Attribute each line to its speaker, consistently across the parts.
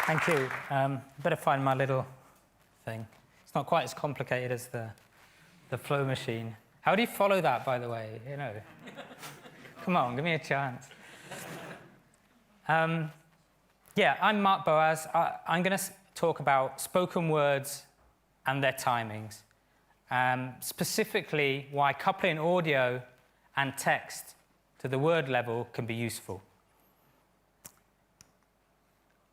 Speaker 1: Thank you. Better find my little thing. It's not quite as complicated as the flow machine. How do you follow that, by the way? You know, come on, give me a chance. Yeah, I'm Mark Boas. I'm going to talk about spoken words and their timings. Specifically, why coupling audio and text to the word level can be useful.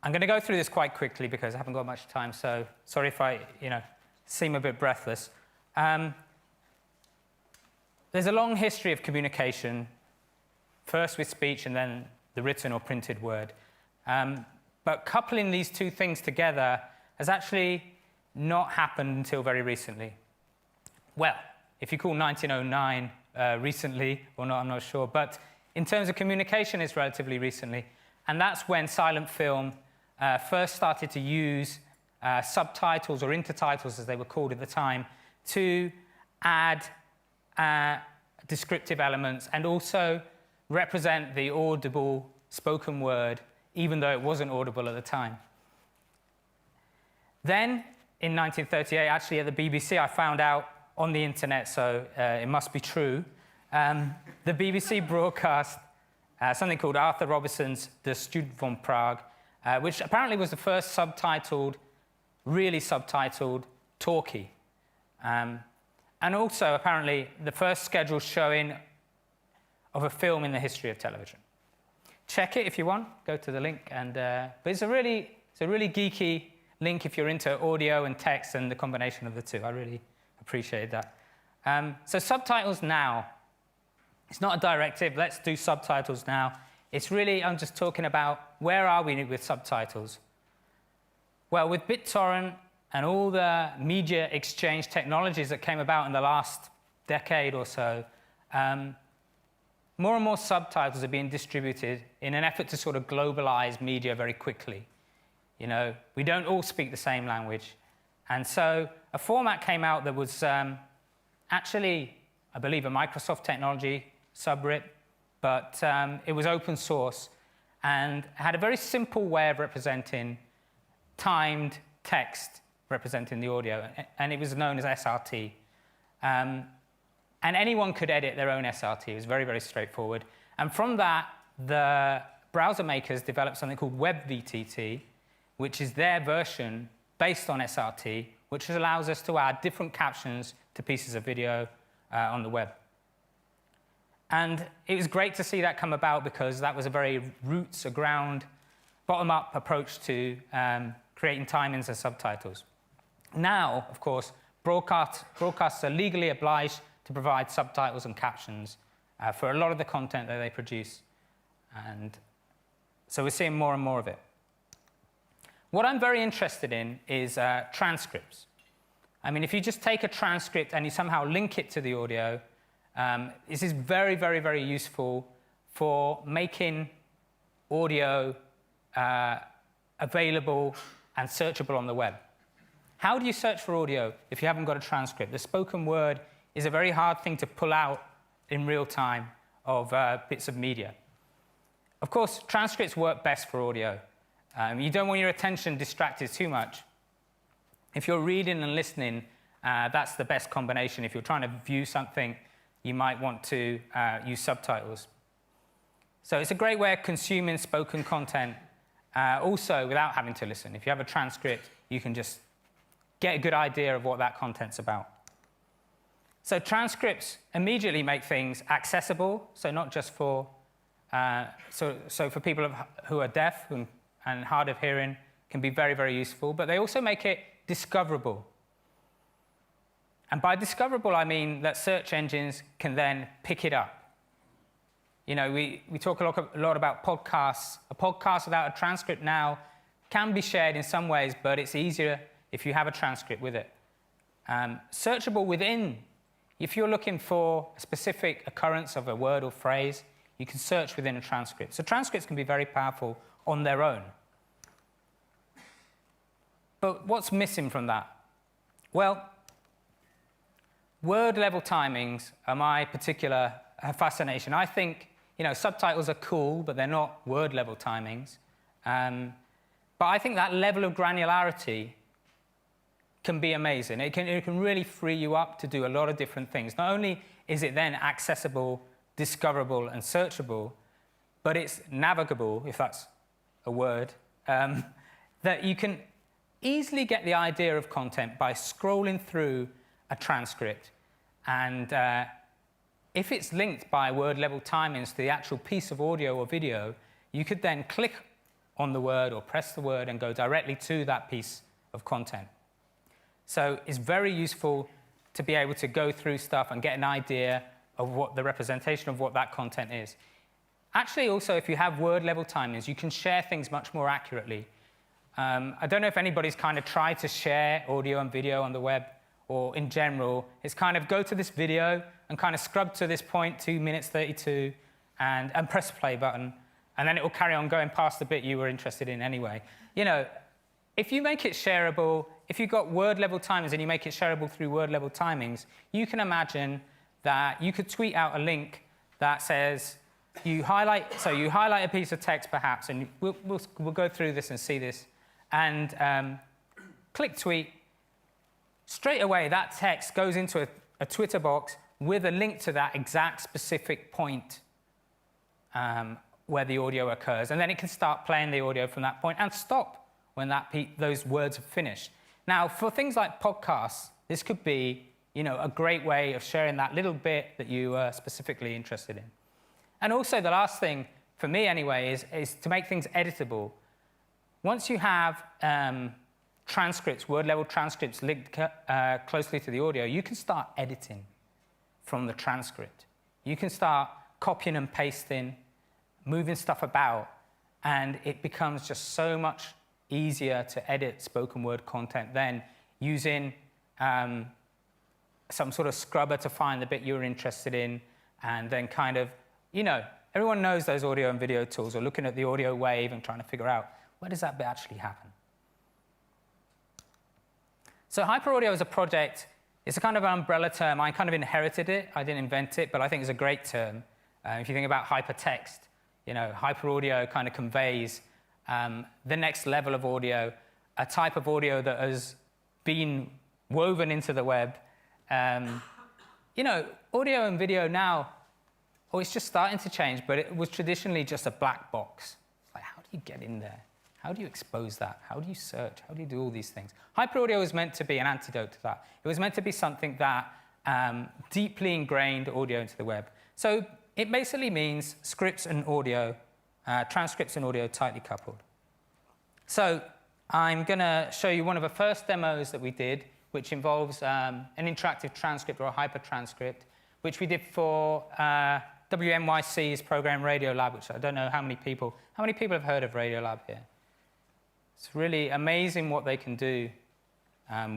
Speaker 1: I'm going to go through this quite quickly because I haven't got much time, so sorry if I, seem a bit breathless. There's a long history of communication, first with speech and then the written or printed word. But coupling these two things together has actually not happened until very recently. Well, if you call 1909 recently or not, I'm not sure, but in terms of communication, it's relatively recently. And that's when silent film first started to use subtitles or intertitles, as they were called at the time, to add descriptive elements and also represent the audible spoken word, even though it wasn't audible at the time. Then, in 1938, actually at the BBC, I found out on the internet, so it must be true, the BBC broadcast something called Arthur Robertson's The Student from Prague, which apparently was the first really subtitled talkie. And also, apparently, the first scheduled showing of a film in the history of television. Check it if you want, go to the link. But it's a really geeky link if you're into audio and text and the combination of the two. I really appreciate that. So subtitles now. It's not a directive, let's do subtitles now. It's really, I'm just talking about where are we with subtitles? Well, with BitTorrent and all the media exchange technologies that came about in the last decade or so, more and more subtitles are being distributed in an effort to sort of globalize media very quickly. You know, we don't all speak the same language. And so a format came out that was actually, I believe, a Microsoft technology, subrit, but it was open source and had a very simple way of representing timed text representing the audio, and it was known as SRT. And anyone could edit their own SRT. It was very, very straightforward. And from that, the browser makers developed something called WebVTT, which is their version based on SRT, which allows us to add different captions to pieces of video on the web. And it was great to see that come about because that was a very roots, a ground, bottom-up approach to creating timings and subtitles. Now, of course, broadcasts are legally obliged to provide subtitles and captions for a lot of the content that they produce. And so we're seeing more and more of it. What I'm very interested in is transcripts. I mean, if you just take a transcript and you somehow link it to the audio, this is very, very, very useful for making audio available and searchable on the web. How do you search for audio if you haven't got a transcript? The spoken word is a very hard thing to pull out in real time of bits of media. Of course, transcripts work best for audio. You don't want your attention distracted too much. If you're reading and listening, that's the best combination. If you're trying to view something, you might want to use subtitles. So it's a great way of consuming spoken content, also without having to listen. If you have a transcript, you can just get a good idea of what that content's about. So transcripts immediately make things accessible, so not just for, so for people who are deaf and hard of hearing can be very, very useful, but they also make it discoverable. And by discoverable, I mean that search engines can then pick it up. You know, we talk a lot about podcasts. A podcast without a transcript now can be shared in some ways, but it's easier if you have a transcript with it. Searchable within, if you're looking for a specific occurrence of a word or phrase, you can search within a transcript. So transcripts can be very powerful on their own. But what's missing from that? Well, word-level timings are my particular fascination. I think, subtitles are cool, but they're not word-level timings. But I think that level of granularity can be amazing. It can really free you up to do a lot of different things. Not only is it then accessible, discoverable, and searchable, but it's navigable, if that's a word, that you can easily get the idea of content by scrolling through a transcript. And if it's linked by word-level timings to the actual piece of audio or video, you could then click on the word or press the word and go directly to that piece of content. So it's very useful to be able to go through stuff and get an idea of what the representation of what that content is. Actually, also, if you have word-level timings, you can share things much more accurately. I don't know if anybody's kind of tried to share audio and video on the web, or in general. It's kind of go to this video and kind of scrub to this point, 2 minutes 32, and press the play button, and then it will carry on going past the bit you were interested in anyway. You know, if you make it shareable, if you've got word-level timings and you make it shareable through word-level timings, you can imagine that you could tweet out a link that says, you highlight a piece of text perhaps, and we'll go through this and see this, and click tweet. Straight away, that text goes into a Twitter box with a link to that exact specific point where the audio occurs, and then it can start playing the audio from that point and stop when those words are finished. Now, for things like podcasts, this could be, you know, a great way of sharing that little bit that you are specifically interested in. And also, the last thing, for me anyway, is to make things editable. Once you have transcripts, word-level transcripts linked closely to the audio, you can start editing from the transcript. You can start copying and pasting, moving stuff about, and it becomes just so much easier to edit spoken word content than using some sort of scrubber to find the bit you're interested in, and then kind of, you know, everyone knows those audio and video tools, or looking at the audio wave and trying to figure out, where does that bit actually happen? So Hyperaudio as a project, it's a kind of an umbrella term. I kind of inherited it. I didn't invent it, but I think it's a great term. If you think about hypertext, you know, Hyperaudio kind of conveys the next level of audio, a type of audio that has been woven into the web. You know, audio and video now, it's just starting to change, but it was traditionally just a black box. Like, how do you get in there? How do you expose that? How do you search? How do you do all these things? Hyperaudio was meant to be an antidote to that. It was meant to be something that deeply ingrained audio into the web. So it basically means scripts and audio, transcripts and audio tightly coupled. So I'm going to show you one of the first demos that we did, which involves an interactive transcript or a hypertranscript, which we did for WNYC's program Radiolab, which I don't know how many people have heard of Radiolab here? It's really amazing what they can do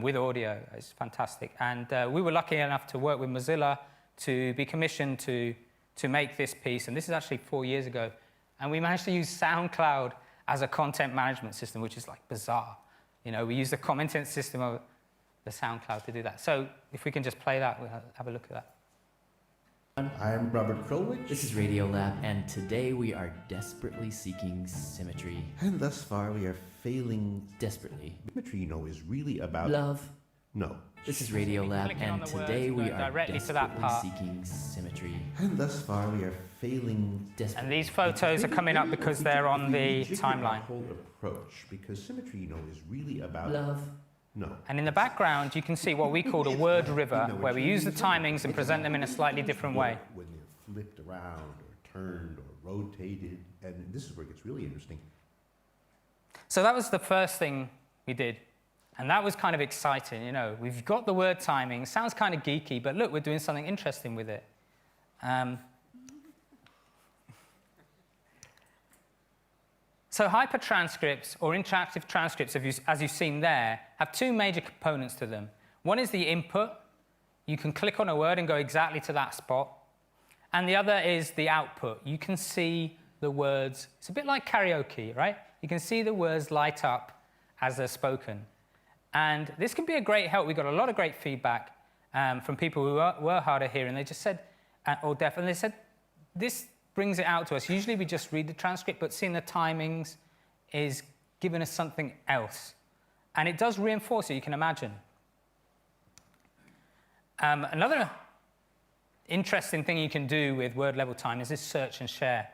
Speaker 1: with audio. It's fantastic. And we were lucky enough to work with Mozilla to be commissioned to make this piece. And this is actually 4 years ago. And we managed to use SoundCloud as a content management system, which is like bizarre. You know, we use the commenting system of the SoundCloud to do that. So if we can just play that, we'll have a look at that.
Speaker 2: I'm Robert Krulwich.
Speaker 3: This is Radiolab, and today we are desperately seeking symmetry.
Speaker 2: And thus far we are failing
Speaker 3: Desperately.
Speaker 2: symmetry, you know, is really about
Speaker 3: Love.
Speaker 2: No.
Speaker 3: This is Radiolab,
Speaker 1: Clicking on
Speaker 3: and
Speaker 1: the words
Speaker 3: today
Speaker 1: and
Speaker 3: we
Speaker 1: going
Speaker 3: are
Speaker 1: directly to that
Speaker 3: desperately
Speaker 1: part.
Speaker 3: seeking symmetry.
Speaker 2: And thus far we are failing
Speaker 3: Desperately.
Speaker 1: And these photos are coming up because they're on the timeline.
Speaker 2: whole approach, because symmetry, you know, is really about
Speaker 3: Love.
Speaker 2: No.
Speaker 1: And in the background, you can see what we call a word river, where we use the timings and present them in a slightly different way.
Speaker 2: When they're flipped around or turned or rotated, and this is where it gets really interesting.
Speaker 1: So that was the first thing we did. And that was kind of exciting, you know. We've got the word timing. Sounds kind of geeky, but look, we're doing something interesting with it. So hypertranscripts, or interactive transcripts, as you've seen there, have two major components to them. One is the input. You can click on a word and go exactly to that spot. And the other is the output. You can see the words. It's a bit like karaoke, right? You can see the words light up as they're spoken. And this can be a great help. We got a lot of great feedback from people who were hard of hearing. They just said, or deaf, and they said, this brings it out to us. Usually we just read the transcript, but seeing the timings is given us something else. And it does reinforce it, you can imagine. Another interesting thing you can do with word level time is this search and share.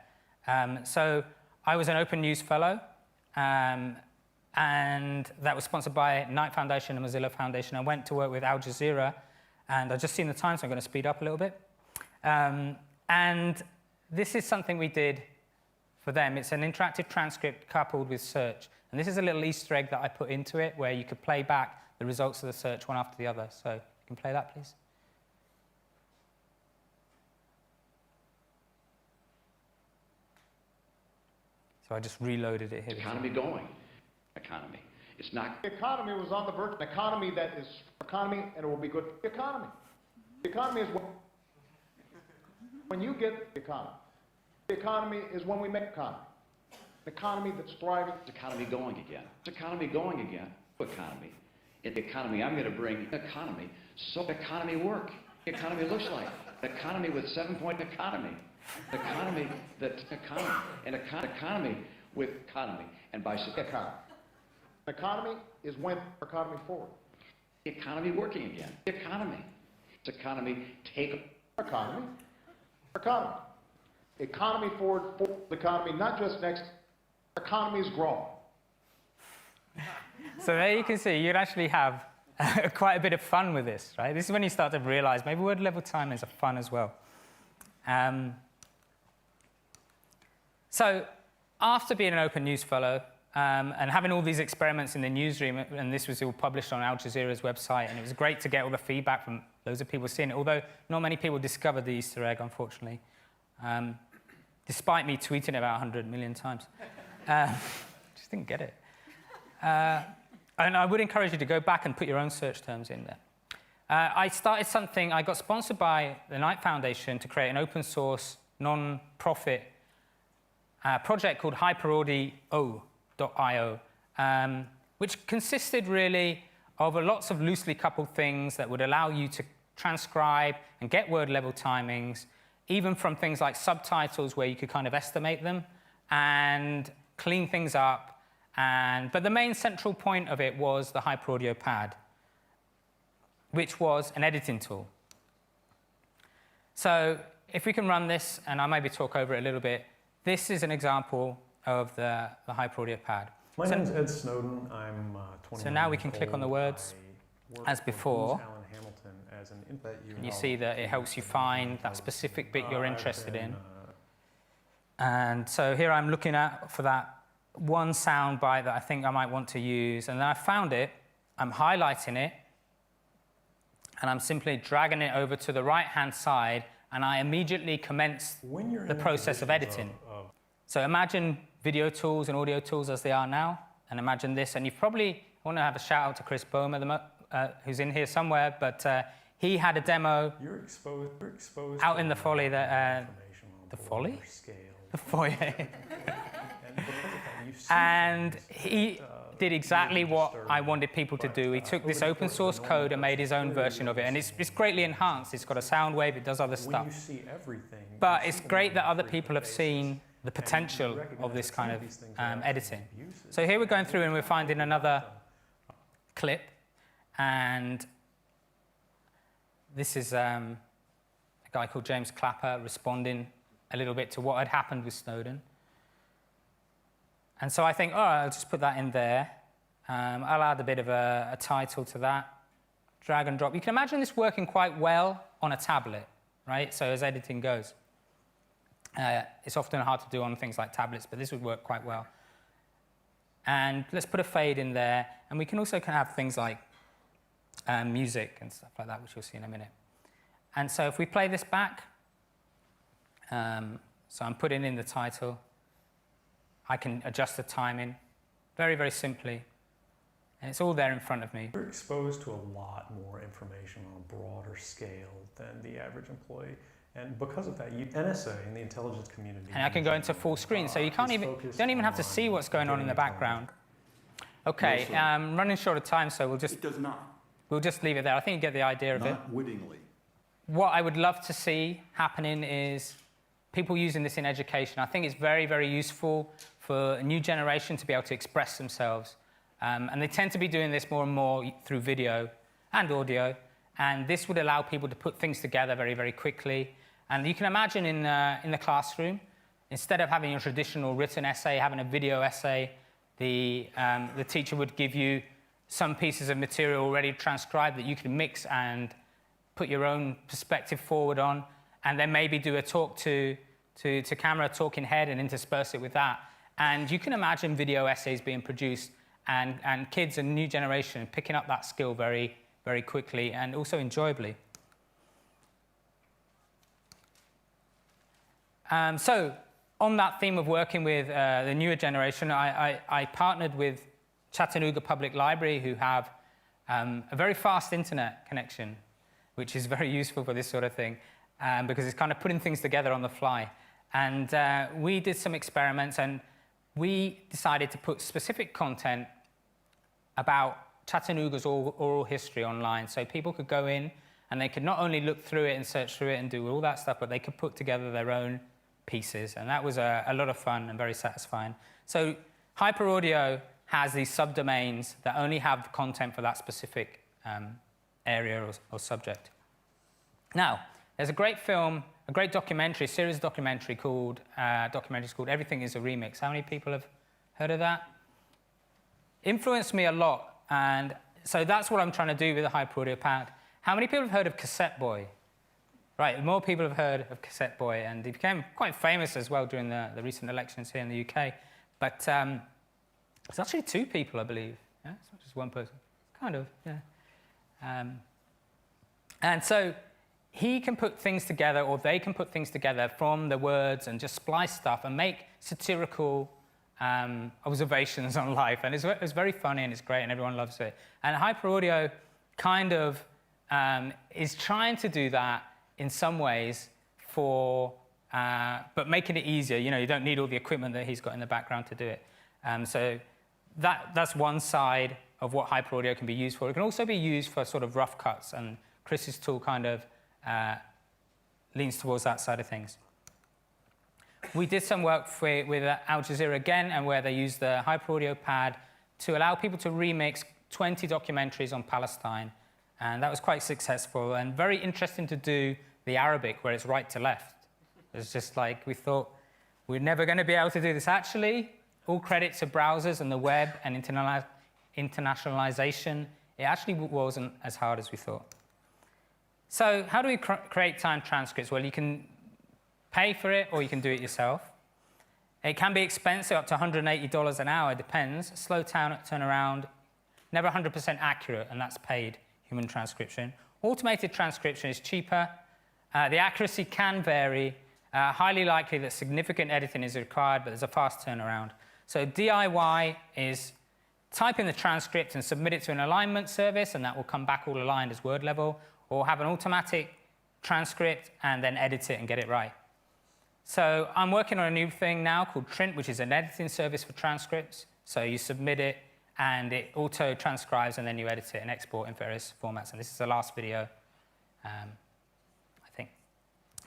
Speaker 1: So I was an Open News Fellow, and that was sponsored by Knight Foundation and Mozilla Foundation. I went to work with Al Jazeera, and I've just seen the time, so I'm going to speed up a little bit. And this is something we did for them. It's an interactive transcript coupled with search. And this is a little Easter egg that I put into it where you could play back the results of the search one after the other. So you can play that, please. So I just reloaded it here.
Speaker 4: Economy going. Economy. It's not.
Speaker 5: The economy was on the verge. An economy that is economy, and it will be good for the economy. The economy is when you get the economy. The economy is when we make economy. An economy that's thriving.
Speaker 4: It's economy going again. It's economy going again. Economy. In the economy, I'm going to bring economy. So economy work. The economy looks like. The economy with 7-point economy. The economy that's economy. And economy with economy. And by
Speaker 5: Economy. Economy is when economy forward.
Speaker 4: the economy working again. The economy. It's economy take.
Speaker 5: Economy. Economy. Economy forward for the economy, not just next. Economy is growing.
Speaker 1: So there you can see, you'd actually have quite a bit of fun with this, right? This is when you start to realize maybe word level time is fun as well. So after being an Open News Fellow and having all these experiments in the newsroom, and this was all published on Al Jazeera's website, and it was great to get all the feedback from loads of people seeing it, although not many people discovered the Easter egg, unfortunately, despite me tweeting it about 100 million times. Just didn't get it. And I would encourage you to go back and put your own search terms in there. I started something, I got sponsored by the Knight Foundation to create an open source, non-profit project called Hyperaudio.io, which consisted really of lots of loosely coupled things that would allow you to transcribe and get word level timings, even from things like subtitles where you could kind of estimate them and clean things up. But the main central point of it was the Hyperaudio pad, which was an editing tool. So if we can run this, and I'll maybe talk over it a little bit, this is an example of the Hyperaudio pad.
Speaker 6: My name's Ed Snowden. I'm 20.
Speaker 1: So now we can click on the words as before. And you see that it helps you find that specific bit you're interested in. And so here I'm looking for that one sound bite that I think I might want to use, and then I found it, I'm highlighting it, and I'm simply dragging it over to the right-hand swant and I immediately commence the process of editing. So imagine video tools and audio tools as they are now, and imagine this, and you probably want to have a shout out to Chris Boehmer, who's in here somewhere, but he had a demo out in the foyer that, the foyer? The foyer. And he did exactly what I wanted people to do. He took this open source code and made his own version of it. And it's greatly enhanced. It's got a sound wave, it does other stuff. But it's great that other people have seen the potential of this kind of editing. So here we're going through and we're finding another clip. And this is a guy called James Clapper responding a little bit to what had happened with Snowden. And so I think, I'll just put that in there. I'll add a bit of a title to that. Drag and drop. You can imagine this working quite well on a tablet, right? So as editing goes. It's often hard to do on things like tablets, but this would work quite well. And let's put a fade in there. And we can also have things like music and stuff like that, which you'll see in a minute. And so if we play this back, so I'm putting in the title. I can adjust the timing very, very simply. And it's all there in front of me.
Speaker 6: You're exposed to a lot more information on a broader scale than the average employee. And because of that, NSA and the intelligence community...
Speaker 1: And I can go into full screen, so you don't even have to see what's going on in the background. Okay, running short of time, so we'll just leave it there. I think you get the idea of it.
Speaker 7: Not wittingly.
Speaker 1: What I would love to see happening is people using this in education. I think it's very, very useful for a new generation to be able to express themselves. And they tend to be doing this more and more through video and audio. And this would allow people to put things together very, very quickly. And you can imagine in the classroom, instead of having a traditional written essay, having a video essay, the teacher would give you some pieces of material already transcribed that you can mix and put your own perspective forward on, and then maybe do a talk to camera, talking head, and intersperse it with that. And you can imagine video essays being produced and kids and new generation picking up that skill very, very quickly and also enjoyably. So on that theme of working with the newer generation, I partnered with Chattanooga Public Library, who have a very fast internet connection, which is very useful for this sort of thing, because it's kind of putting things together on the fly. And we did some experiments, and we decided to put specific content about Chattanooga's oral history online, so people could go in and they could not only look through it and search through it and do all that stuff, but they could put together their own pieces, and that was a lot of fun and very satisfying. So Hyperaudio has these subdomains that only have content for that specific area or subject. Now, there's a great film, a great documentary, series documentary called Everything is a Remix. How many people have heard of that? Influenced me a lot, and so that's what I'm trying to do with the Hyperaudio pad. How many people have heard of Cassette Boy? Right, more people have heard of Cassette Boy, and he became quite famous as well during the recent elections here in the UK. But it's actually 2 people, I believe. Yeah? It's not just one person. Kind of, yeah. And so he can put things together, or they can put things together from the words and just splice stuff and make satirical observations on life. And it's very funny and it's great and everyone loves it. And Hyperaudio kind of is trying to do that in some ways but making it easier. You know, you don't need all the equipment that he's got in the background to do it. So that's one side of what Hyperaudio can be used for. It can also be used for sort of rough cuts, and Chris's tool kind of leans towards that side of things. We did some work with Al Jazeera again, and where they used the Hyperaudio pad to allow people to remix 20 documentaries on Palestine. And that was quite successful and very interesting to do the Arabic, where it's right to left. It's just like, we thought we're never going to be able to do this. Actually, all credit to browsers and the web and internationalization. It actually wasn't as hard as we thought. So how do we create timed transcripts? Well, you can pay for it or you can do it yourself. It can be expensive, up to $180 an hour, depends. Slow turnaround, never 100% accurate, and that's paid human transcription. Automated transcription is cheaper. The accuracy can vary. Highly likely that significant editing is required, but there's a fast turnaround. So DIY is type in the transcript and submit it to an alignment service, and that will come back all aligned as word level, or have an automatic transcript and then edit it and get it right. So I'm working on a new thing now called Trint, which is an editing service for transcripts. So you submit it, and it auto-transcribes, and then you edit it and export in various formats. And this is the last video, I think.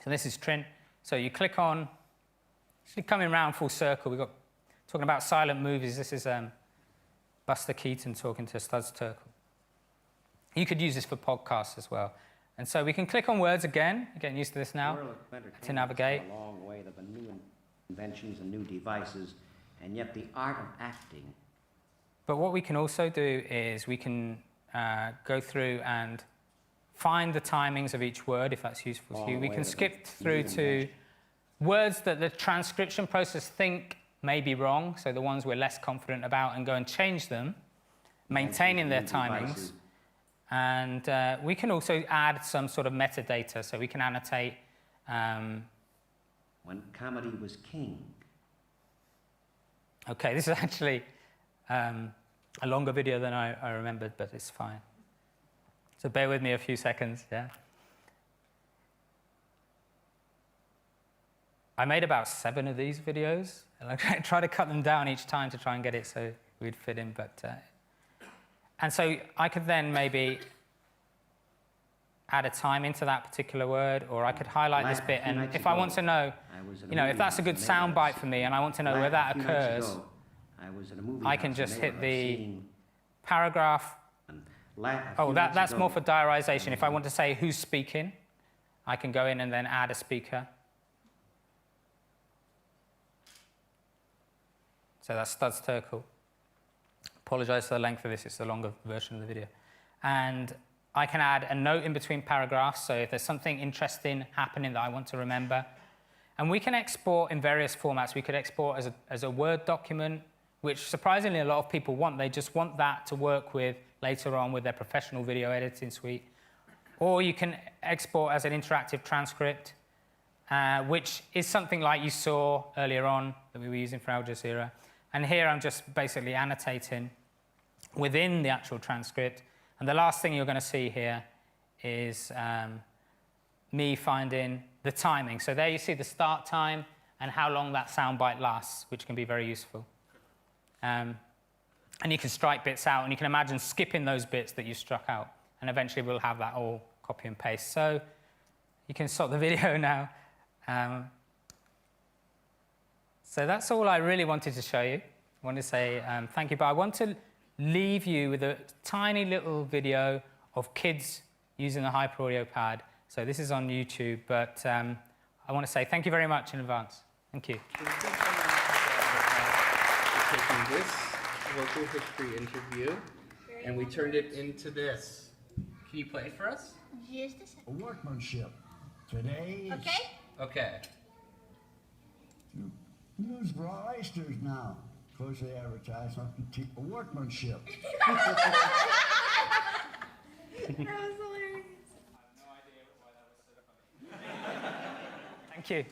Speaker 1: So this is Trint. So you click on, actually coming around full circle, we've got talking about silent movies. This is Buster Keaton talking to Studs Terkel. You could use this for podcasts as well. And so we can click on words again, getting used to this now, to navigate.
Speaker 7: A long way of new inventions and new devices, and yet the art of acting.
Speaker 1: But what we can also do is we can go through and find the timings of each word, if that's useful to you. We can skip through to words that the transcription process think may be wrong, so the ones we're less confident about, and go and change them, maintaining their timings. And we can also add some sort of metadata, so we can annotate.
Speaker 7: When comedy was king.
Speaker 1: Okay, this is actually a longer video than I remembered, but it's fine. So bear with me a few seconds, yeah? I made about 7 of these videos, and I try to cut them down each time to try and get it so we'd fit in, but... and so I could then maybe add a time into that particular word, or I could highlight this bit, and if I want to know, if that's a good sound bite for me and I want to know where that occurs, I can just hit the paragraph. Oh, that's more for diarization. If I want to say who's speaking, I can go in and then add a speaker. So that's Studs Terkel. Apologize for the length of this, it's the longer version of the video. And I can add a note in between paragraphs, so if there's something interesting happening that I want to remember. And we can export in various formats. We could export as a Word document, which surprisingly a lot of people want. They just want that to work with later on with their professional video editing suite. Or you can export as an interactive transcript, which is something like you saw earlier on that we were using for Al Jazeera. And here I'm just basically annotating within the actual transcript. And the last thing you're going to see here is me finding the timing. So there you see the start time and how long that soundbite lasts, which can be very useful. And you can strike bits out, and you can imagine skipping those bits that you struck out. And eventually we'll have that all copy and paste. So you can stop the video now. So that's all I really wanted to show you. I want to say thank you, but I want to leave you with a tiny little video of kids using the Hyperaudio pad. So this is on YouTube, but I want to say thank you very much in advance. Thank you.
Speaker 8: We're taking this local history interview, and we turned it into this. Can you play it for us?
Speaker 9: Just a second.
Speaker 10: Workmanship. Today is...
Speaker 9: Okay?
Speaker 8: Okay.
Speaker 10: News for all oysters now. Of course, they advertise something cheap. Workmanship.
Speaker 9: That was hilarious.
Speaker 1: I have no idea why that was set up. Thank you.